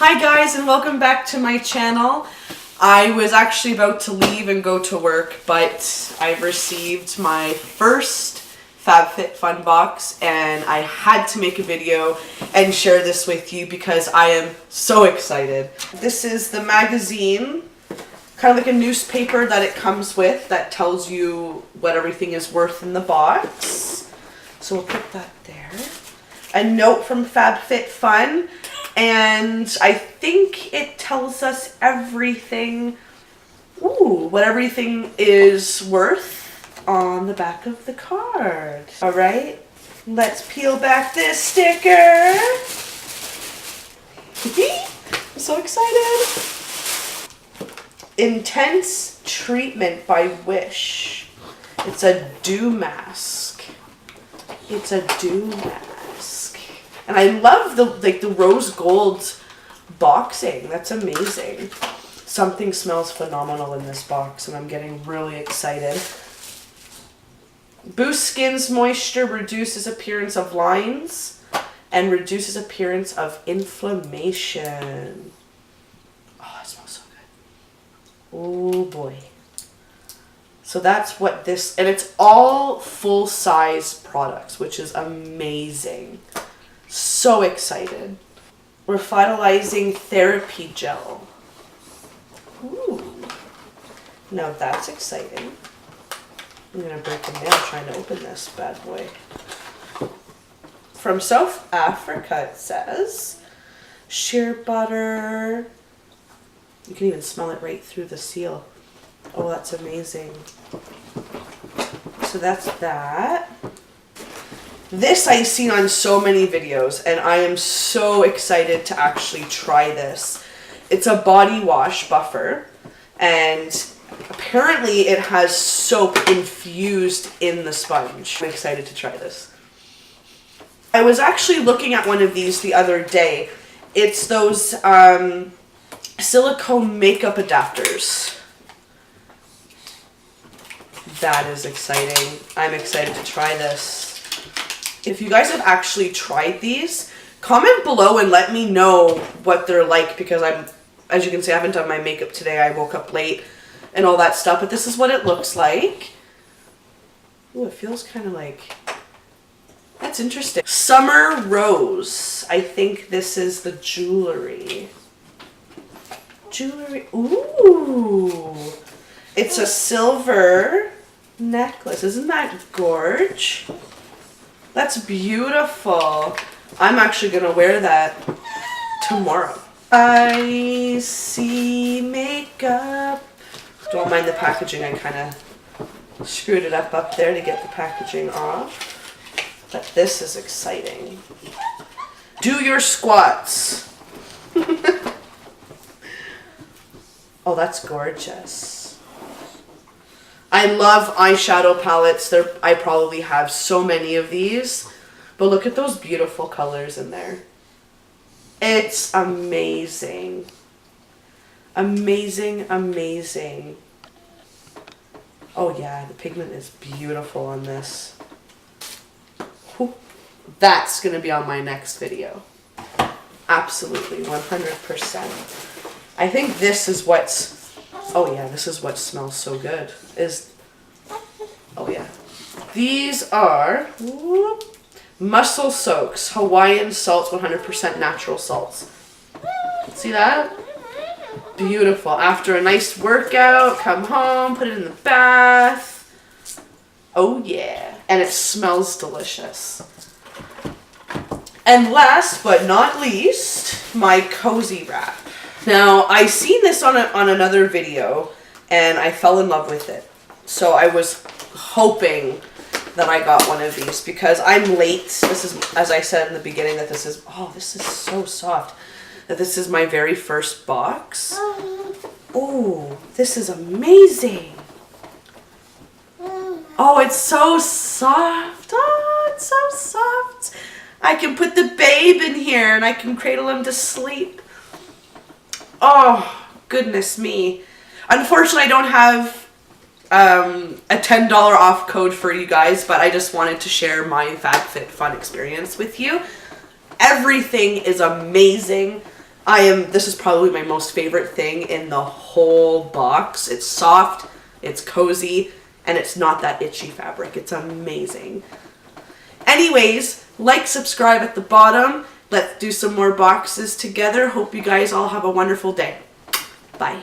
Hi guys, and welcome back to my channel. I was actually about to leave and go to work, but I received my first FabFitFun Box and I had to make a video and share this with you because I am so excited. This is the magazine, kind of like a newspaper that it comes with that tells you what everything is worth in the box. So we'll put that there. A note from FabFitFun. And I think it tells us everything, what everything is worth on the back of the card. All right, let's peel back this sticker. I'm so excited. Intense Treatment by Wish. It's a dew mask. It's a dew mask. And I love the rose gold boxing. That's amazing. Something smells phenomenal in this box and I'm getting really excited. Boosts skin's moisture, reduces appearance of lines, and reduces appearance of inflammation. Oh, it smells so good. Oh boy. So that's what this, and it's all full-size products, which is amazing. So excited. Revitalizing Therapy Gel. Ooh. Now that's exciting. I'm going to break a nail trying to open this bad boy. From South Africa it says. Shea butter. You can even smell it right through the seal. Oh, that's amazing. So that's that. This I've seen on so many videos and I am so excited to actually try this. It's a body wash buffer and apparently it has soap infused in the sponge. I'm excited to try this. I was actually looking at one of these the other day. It's those silicone makeup adapters. That is exciting. I'm excited to try this. If you guys have actually tried these, comment below and let me know what they're like because as you can see, I haven't done my makeup today. I woke up late and all that stuff, but this is what it looks like. Ooh, it feels kind of like, that's interesting. Summer Rose. I think this is the jewelry. Jewelry, ooh. It's a silver necklace. Isn't that gorge? That's beautiful. I'm actually going to wear that tomorrow. I see makeup. Don't mind the packaging. I kind of screwed it up there to get the packaging off. But this is exciting. Do your squats. Oh, that's gorgeous. I love eyeshadow palettes. I probably have so many of these. But look at those beautiful colors in there. It's amazing. Amazing, amazing. Oh yeah, the pigment is beautiful on this. Whew. That's going to be on my next video. Absolutely, 100%. I think this is what's... Oh yeah, this is what smells so good. Oh yeah. These are Muscle Soaks, Hawaiian salts, 100% natural salts. See that? Beautiful. After a nice workout, come home, put it in the bath. Oh yeah. And it smells delicious. And last but not least, my cozy wrap. Now, I seen this on another video, and I fell in love with it. So I was hoping that I got one of these because I'm late. This is, as I said in the beginning, that this is, oh, this is so soft. That this is my very first box. Oh, this is amazing. Oh, it's so soft. Oh, it's so soft. I can put the babe in here and I can cradle him to sleep. Oh, goodness me. Unfortunately, I don't have a $10 off code for you guys, but I just wanted to share my FabFitFun experience with you. Everything is amazing. This is probably my most favorite thing in the whole box. It's soft, it's cozy, and it's not that itchy fabric. It's amazing. Anyways, like, subscribe at the bottom. Let's do some more boxes together. Hope you guys all have a wonderful day. Bye.